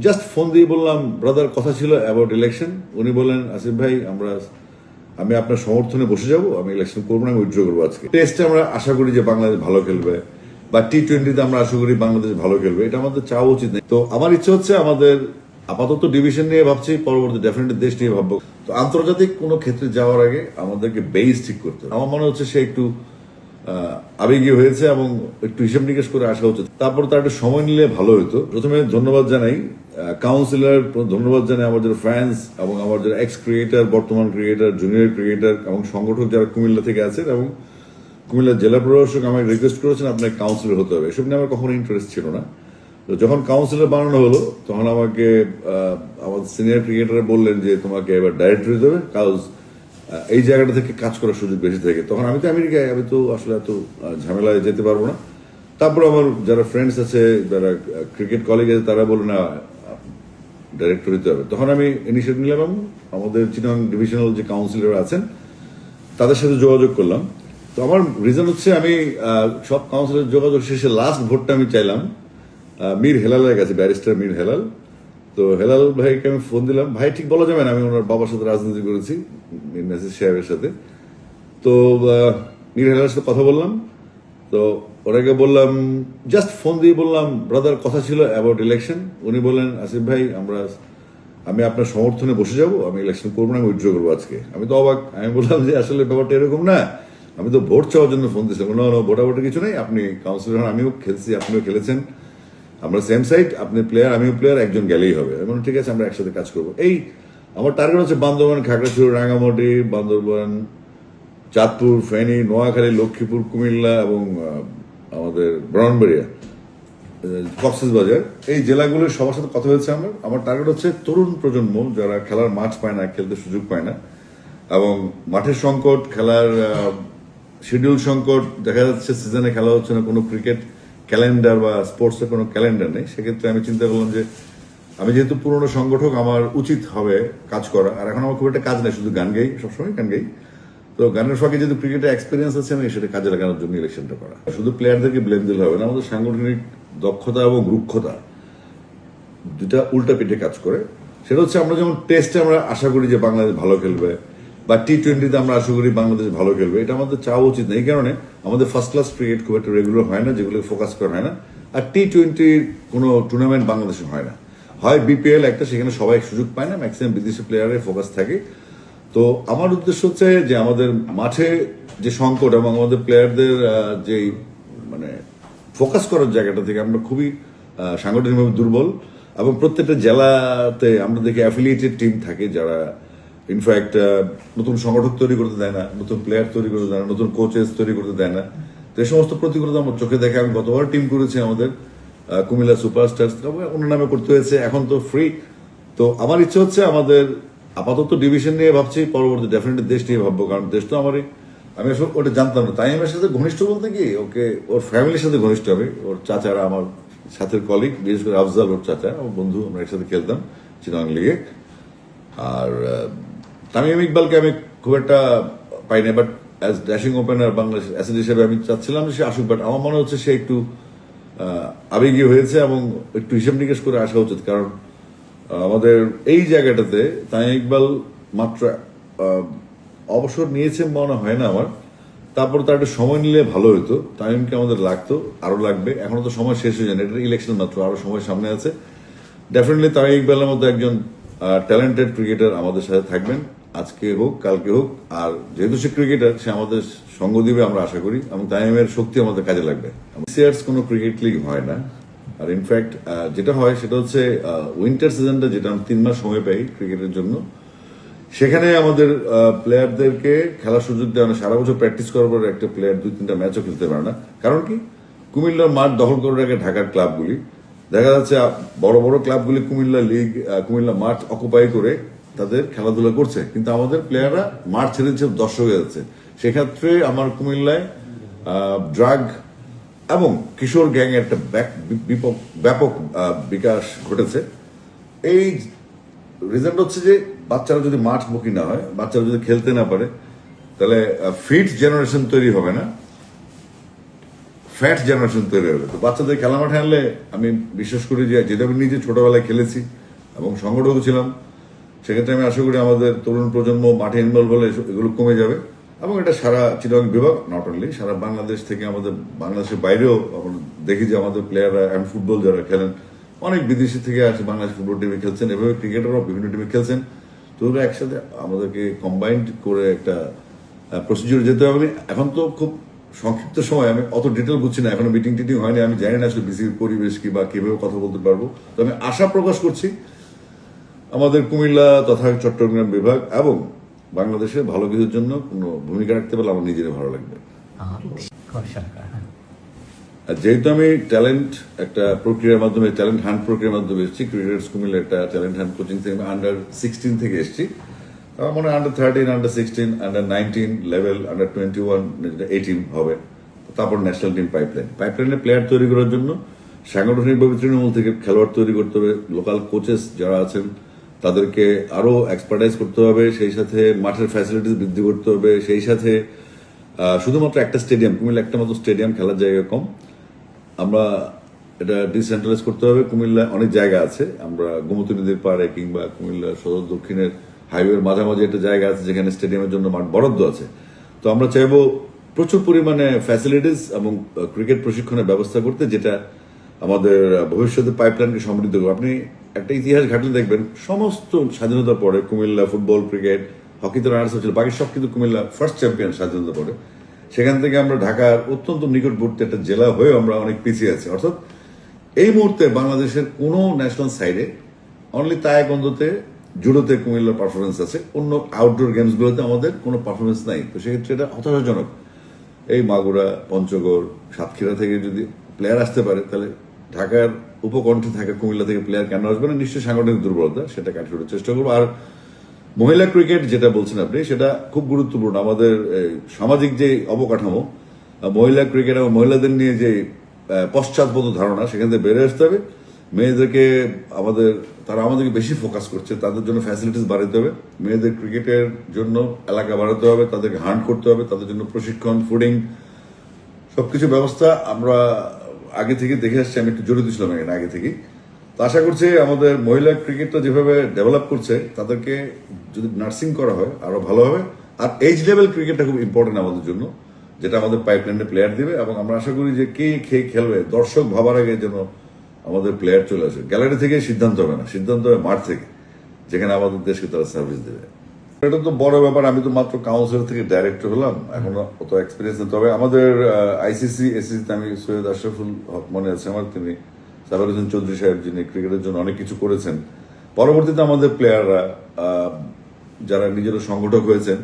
Just phone দিয়ে বললাম, brother কথা ছিল অ্যাবাউট ইলেকশন। উনি বললেন, আসিফ ভাই আমি আপনার সমর্থনে বসে যাব, আমি ইলেকশন করবো না, আমি উইথড্র করবো আজকে। টেস্টে আমরা আশা করি যে বাংলাদেশ ভালো খেলবে, বা টি-20তে আমরা আশা করি বাংলাদেশ ভালো খেলবে, এটা আমাদের চাওয়া উচিত নেই। তো আমার ইচ্ছে হচ্ছে আমাদের আপাতত ডিভিশন নিয়ে ভাবছি, পরবর্তী ডেফিনেটলি দেশ নিয়ে ভাববো। তো আন্তর্জাতিক কোনো ক্ষেত্রে যাওয়ার আগে আমাদেরকে বেস ঠিক করতে হবে। আমার মনে হচ্ছে সে একটু আবেগী হয়েছে এবং একটু হিসেব নিকেশ করে আসা উচিত। তারপর তার একটু সময় নিলে ভালো হতো। প্রথমে ধন্যবাদ জানাই কাউন্সিলর, ধন্যবাদ জানাই আমার যারা ফ্যান্স এবং আমার যারা এক্স ক্রিয়েটার, বর্তমান ক্রিয়েটার, জুনিয়র ক্রিয়েটার এবং সংগঠক যারা কুমিল্লা থেকে আছেন এবং কুমিল্লা জেলা প্রশাসক আমাকে রিকোয়েস্ট করেছেন আপনাকে কাউন্সিলর হতে হবে। এসব নিয়ে আমার কখনো ইন্টারেস্ট ছিল না। তো যখন কাউন্সিলর বানানো হলো তখন আমাকে আমাদের সিনিয়র ক্রিকেটার বললেন যে তোমাকে এবার ডাইরেক্টর হতে হবে, কাজ এই জায়গাটা থেকে কাজ করার সুযোগ বেশি থাকে। তখন আমি তো আমেরিকায়, আমি তো আসলে এত ঝামেলায় যেতে পারবো না। তারপর আমার যারা ফ্রেন্ডস আছে, যারা ক্রিকেট কলিগ আছে, তারা বললো না ডাইরেক্টর হতে হবে। তখন আমি ইনিশিয়েটিভ নিলাম এবং আমাদের চিটাগং ডিভিশনাল যে কাউন্সিলর আছেন তাদের সাথে যোগাযোগ করলাম। তো আমার রিজন হচ্ছে আমি সব কাউন্সিলর যোগাযোগ শেষে লাস্ট ভোটটা আমি চাইলাম মীর হেলালের কাছে, ব্যারিস্টার মীর হেলাল। তো হেলাল ভাইকে আমি ফোন দিলাম। ভাই ঠিক বলা যাবে না, আমি ওনার বাবার সাথে রাজনীতি করেছি, মীর নাসির সাহেবের সাথে। তো মীর হেলালের সাথে কথা বললাম। তো ওনাকে বললাম, জাস্ট ফোন দিয়ে বললাম, ব্রাদার কথা ছিল অ্যাবাউট ইলেকশন। উনি বললেন, আসিফ ভাই আমি আপনার সমর্থনে বসে যাব, আমি ইলেকশন করবো না, আমি উইথড্র করবো আজকে। আমি তো অবাক। আমি বললাম যে আসলে ব্যাপারটা এরকম না, আমি তো ভোট চাওয়ার জন্য ফোন দিয়েছিলাম। ভোটাভোটের কিছু নেই, আপনি কাউন্সিলর হন, আমিও খেলছি, আপনিও খেলেছেন, আমরা সেম সাইড, আপনি প্লেয়ার আমিও প্লেয়ার, একজন গেলেই হবে। এমন ঠিক আছে, আমরা একসাথে কাজ করবো। এই আমার টার্গেট হচ্ছে বান্দরবান, খাগড়াছড়ি, রাঙামাটি, বান্দরবান, চাঁদপুর, ফেনী, নোয়াখালী, লক্ষ্মীপুর, কুমিল্লা এবং আমাদের ব্রাহ্মণবাড়িয়া, কক্সবাজার, এই জেলাগুলোর সবার সাথে কথা হয়েছে। আমার টার্গেট হচ্ছে তরুণ প্রজন্ম যারা খেলার মাঠ পায় না, খেলতে সুযোগ পায় না, এবং মাঠের সংকট, খেলার শিডিউল সংকট, দেখা যাচ্ছে সিজনে খেলা হচ্ছে না, কোনো ক্রিকেট ক্যালেন্ডার বা স্পোর্টসের কোনো ক্যালেন্ডার নেই। সেক্ষেত্রে আমি চিন্তা করলাম যে আমি যেহেতু পুরনো সংগঠক, আমার উচিত হবে কাজ করা। আর এখন আমার খুব একটা কাজ নেই, শুধু গান গাই, সবসময় গান গাই। তো গানের ফাঁকে যেহেতু ক্রিকেটের এক্সপিরিয়েন্স আছে, আমি সেটা কাজে লাগানোর জন্য ইলেকশনটা করা। শুধু প্লেয়ারদেরকে ব্লেম দিলে হবে না, আমাদের সাংগঠনিক দক্ষতা এবং রুক্ষতা দুটা উল্টা পিঠে কাজ করে। সেটা হচ্ছে আমরা যেমন টেস্টে আমরা আশা করি যে বাংলাদেশ ভালো খেলবে, বা টি-20তে আমরা আশা করি বাংলাদেশ ভালো খেলবে, এটা আমাদের চাওয়া উচিত না। এই কারণে আমাদের ফার্স্ট ক্লাস ক্রিকেট খুব একটা রেগুলার হয় না, যেগুলো ফোকাস করা হয় না। আর টি-20 কোনো টুর্নামেন্ট বাংলাদেশে হয় না, হয় বিপিএল একটা, সেখানে সবাই সুযোগ পায় না, ম্যাক্সিমাম বিদেশি প্লেয়ারের ফোকাস থাকে। তো আমার উদ্দেশ্য হচ্ছে যে আমাদের মাঠে যে সংকট এবং আমাদের প্লেয়ারদের যে মানে ফোকাস করার জায়গাটা থেকে আমরা খুবই সাংগঠনিকভাবে দুর্বল, এবং প্রত্যেকটা জেলাতে আমরা দেখি অ্যাফিলিয়েটেড টিম থাকে যারা ইনফ্যাক্ট নতুন সংগঠক তৈরি করতে দেয় না, নতুন প্লেয়ার তৈরি করতে দেয় না, নতুন কোচেস তৈরি করতে দেয় না। তো এই সমস্ত প্রতিকূলতা আমার চোখে দেখে আমি গতবার টিম করেছি আমাদের কুমিল্লা সুপারস্টার্স, অন্য নামে করতে হয়েছে, এখন তো ফ্রি। তো আমার ইচ্ছে হচ্ছে আমাদের আপাতত ডিভিশন নিয়ে ভাবছি, পরবর্তী ডেফিনেটলি দেশ নিয়ে ভাববো, কারণ দেশ তো আমারই। আমি আসলে ওটা জানতাম না, তাই আমার সাথে ঘনিষ্ঠ বলতে কি, ওকে ওর ফ্যামিলির সাথে ঘনিষ্ঠ হবে। ওর চাচারা আমার সাথের কলিগ, বিশেষ করে আফজাল ওর চাচা, আমার বন্ধু, আমরা একসাথে খেলতাম চিটাগং লিগে। আর তামিম ইকবালকে আমি খুব একটা পাই না, but as dashing opener Bangladesh asset হিসেবে আমি চাচ্ছিলাম যে সে আসুক, বাট আমার মনে হচ্ছে সে একটু আবেগী হয়েছে এবং একটু হিসেব নিকেশ করে আসা উচিত। কারণ আমাদের এই জায়গাটাতে তামিম ইকবাল মাত্র অবসর নিয়েছে মনে হয় না আমার। তারপর তার একটু সময় নিলে ভালো হতো। তামিমকে আমাদের লাগতো, আরো লাগবে। এখনো তো সময় শেষ হয়ে যায় না, এটা ইলেকশন মাত্র, আরো সময় সামনে আছে। ডেফিনেটলি তামিম ইকবালের মতো একজন ট্যালেন্টেড ক্রিকেটার আমাদের সাথে থাকবেন, আজকে হোক কালকে হোক। আর যেহেতু সে ক্রিকেটার, সে আমাদের সঙ্গ দিবে আমরা আশা করি, এবং তামিমের শক্তি আমাদের কাজে লাগবে। সিয়ার্স কোনো ক্রিকেট লিগ হয় না। আর ইনফ্যাক্ট যেটা হয় সেটা হচ্ছে উইন্টার সিজনটা, যেটা আমরা 3 মাস সময় পাই ক্রিকেটের জন্য, সেখানে আমাদের প্লেয়ারদেরকে খেলার সুযোগ দেওয়া না। সারা বছর প্র্যাকটিস করার পর একটা প্লেয়ার 2-3টা ম্যাচও খেলতে পারে না। কারণ কি, কুমিল্লার মাঠ দখল করে রাখে ঢাকার ক্লাবগুলি। দেখা যাচ্ছে বড় বড় ক্লাবগুলি কুমিল্লা লিগ, কুমিল্লা মাঠ অকুপাই করে তাদের খেলাধুলা করছে, কিন্তু আমাদের প্লেয়াররা মাঠ ছেড়ে দিচ্ছে, দর্শক হয়ে যাচ্ছে। সেক্ষেত্রে আমার কুমিল্লায় ড্রাগ এবং কিশোর গ্যাং এর একটা ব্যাপক বিকাশ ঘটেছে। এই রিজনটা হচ্ছে যে বাচ্চারা যদি মাঠ মুখী না হয়, বাচ্চারা যদি খেলতে না পারে, তাহলে ফিট জেনারেশন তৈরি হবে না। ফ্যাট জেনারেশন তৈরি হবে। তো বাচ্চাদের খেলা মাঠে আনলে আমি বিশ্বাস করি যে যেটা আমি নিজে ছোটবেলায় খেলেছি এবং সংগঠক ছিলাম, সেক্ষেত্রে আমি আশা করি আমাদের তরুণ প্রজন্ম মাঠে ইনভলভ হলে এগুলো কমে যাবে। এবং এটা সারা চিটাগং বিভাগ, নট অনলি সারা বাংলাদেশ থেকে, আমাদের বাংলাদেশের বাইরেও আমরা দেখি যে আমাদের প্লেয়াররা এন্ড ফুটবল যারা খেলেন অনেক বিদেশি থেকে আসে, বাংলাদেশ ফুটবল টিমে খেলছেন, এভাবে ক্রিকেটাররাও বিভিন্ন টিমে খেলছেন। তো ওরা একসাথে আমাদেরকে কম্বাইন্ড করে একটা প্রসিডিউর যেতে হবে। এখন তো খুব সংক্ষিপ্ত সময়, আমি অত ডিটেল বুঝছি না, এখনো মিটিং টিটিং হয়নি, আমি জানি না আসলে বিসিবির পরিবেশ কি বা কিভাবে কথা বলতে পারবো। তো আমি আশা প্রকাশ করছি আমাদের কুমিল্লা তথা চট্টগ্রাম বিভাগ এবং বাংলাদেশে ভালো কিছুর জন্য কোনো ভূমিকা রাখতে পারলে আমার নিজের ভালো লাগবে। আর যেহেতু আমি ট্যালেন্ট একটা প্রক্রিয়ার মাধ্যমে, ট্যালেন্ট হান্ট প্রক্রিয়ার মাধ্যমে এসেছি, ক্রিকেটার্স কুমিল্লা একটা ট্যালেন্ট হান্ট কোচিং থেকে আন্ডার 16 থেকে এসেছি। আমার মনে হয় under 13, under 16, under 19 level, under 21, 18 হবে। তারপর ন্যাশনাল টিম পাইপলাইনে প্লেয়ার তৈরি করার জন্য সাংগঠনিকভাবে তৃণমূল থেকে খেলোয়াড় তৈরি করতে হবে, লোকাল কোচেস যারা আছেন তাদেরকে আরো এক্সপার্টাইজ করতে হবে, সেই সাথে মাঠের ফ্যাসিলিটিস বৃদ্ধি করতে হবে, সেই সাথে শুধুমাত্র একটা স্টেডিয়াম, কুমিল্লা একটা মতো স্টেডিয়াম, খেলার জায়গা কম, আমরা এটা ডিসেন্ট্রালাইজ করতে হবে। কুমিল্লা অনেক জায়গা আছে, আমরা গোমতী নদীর পাড়ে কিংবা কুমিল্লা সদর দক্ষিণের হাইওয়ের মাঝামাঝি একটা জায়গা আছে যেখানে স্টেডিয়ামের জন্য মাঠ বরাদ্দ আছে। তো আমরা চাইবো প্রচুর পরিমাণে ফ্যাসিলিটিস এবং ক্রিকেট প্রশিক্ষণের ব্যবস্থা করতে, যেটা আমাদের ভবিষ্যতে পাইপলাইনকে সমৃদ্ধ করবে। আপনি একটা ইতিহাস ঘাটলে দেখবেন সমস্ত স্বাধীনতার পরে কুমিল্লা ফুটবল, ক্রিকেট, হকিতে রানার্স ছিল, বাকি সব কিন্তু কুমিল্লা ফার্স্ট চ্যাম্পিয়ন স্বাধীনতার পরে। সেখান থেকে আমরা ঢাকার অত্যন্ত নিকটবর্তী একটা জেলা হয়ে আমরা অনেক পিছিয়ে আছি। অর্থাৎ এই মুহূর্তে বাংলাদেশের কোনো ন্যাশনাল সাইডে অনলি তায়েকন্দোতে, জুডোতে কুমিল্লার পারফরমেন্স আছে, অন্য আউটডোর গেমস গুলোতে আমাদের কোনো পারফরমেন্স নাই। তো সেক্ষেত্রে এটা হতাশাজনক। এই মাগুরা, পঞ্চগড়, সাতক্ষীরা থেকে যদি প্লেয়ার আসতে পারে, তাহলে ঢাকার উপকণ্ঠে থাকা কুমিল্লা থেকে প্লেয়ার কেন আসবে না? নিশ্চয়ই সাংগঠনিক দুর্বলতা, সেটা কাটিয়ে ওঠার চেষ্টা করবো। আর মহিলা ক্রিকেট যেটা বলছেন আপনি, সেটা খুব গুরুত্বপূর্ণ। আমাদের সামাজিক যে অবকাঠামো, মহিলা ক্রিকেট এবং মহিলাদের নিয়ে যে পশ্চাৎপদ ধারণা, সেখান থেকে বেড়ে আসতে হবে। মেয়েদেরকে তারা আমাদেরকে বেশি ফোকাস করছে, তাদের জন্য ফ্যাসিলিটিস বাড়াতে হবে, মেয়েদের ক্রিকেটের জন্য এলাকা বাড়াতে হবে, তাদেরকে হান্ট করতে হবে, তাদের জন্য প্রশিক্ষণ, ফুডিং, সবকিছু ব্যবস্থা আমরা আগে থেকে দেখে আসছি। আমি একটু জড়িত ছিলাম এখানে আগে থেকেই। তো আশা করছি আমাদের মহিলা ক্রিকেটটা যেভাবে ডেভেলপ করছে, তাদেরকে যদি নার্সিং করা হয় আরো ভালো হবে। আর এজ লেভেল ক্রিকেটটা খুব ইম্পর্টেন্ট আমাদের জন্য, যেটা আমাদের পাইপলাইনে প্লেয়ার দিবে। এবং আমরা আশা করি যে কে খেলবে দর্শক ভাবার আগে যেন আমাদের প্লেয়ার চলে আসে। গ্যালারি থেকে সিদ্ধান্ত হবে না, সিদ্ধান্ত হবে মাঠ থেকে, যেখানে আমাদের দেশকে তারা সার্ভিস দেবে। এটা তো বড় ব্যাপার। আমি তো মাত্র কাউন্সিল থেকে ডাইরেক্টর হলাম, এখনো অত এক্সপিরিয়েন্স নেই। তবে আমাদের আইসিসি, এসিসিতে আমি সৈয়দ আশরাফুল হক মনে আছে আমার, তিনি সাবের হোসেন চৌধুরী সাহেব, যিনি ক্রিকেটের জন্য অনেক কিছু করেছেন। পরবর্তীতে আমাদের প্লেয়াররা যারা নিজেরা সংগঠক হয়েছেন,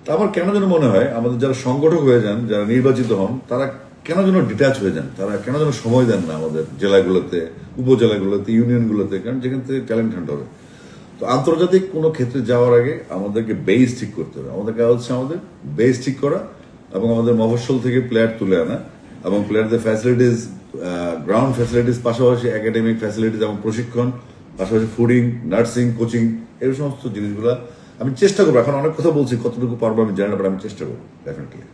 তা আমার কেন যেন মনে হয় আমাদের যারা সংগঠক হয়ে যান, যারা নির্বাচিত হন, তারা কেন যেন ডিটাচ হয়ে যান, তারা কেন যেন সময় দেন না আমাদের জেলাগুলোতে, উপজেলাগুলোতে, ইউনিয়নগুলোতে, কারণ যেখান থেকে ট্যালেন্ট হান্ট হবে। তো আন্তর্জাতিক কোনো ক্ষেত্রে যাওয়ার আগে আমাদেরকে বেস ঠিক করতে হবে। আমাদের কাজ হচ্ছে আমাদের বেস ঠিক করা এবং আমাদের মফস্বল থেকে প্লেয়ার তুলে আনা এবং প্লেয়ারদের ফ্যাসিলিটিস, গ্রাউন্ড ফ্যাসিলিটিস, পাশাপাশি একাডেমিক ফ্যাসিলিটিস এবং প্রশিক্ষণ, পাশাপাশি ফুডিং, নার্সিং, কোচিং, এই সমস্ত জিনিসগুলো আমি চেষ্টা করবো। এখন অনেক কথা বলছি, কতটুকু পারবো আমি জানি না, আমি চেষ্টা করবো ডেফিনেটলি।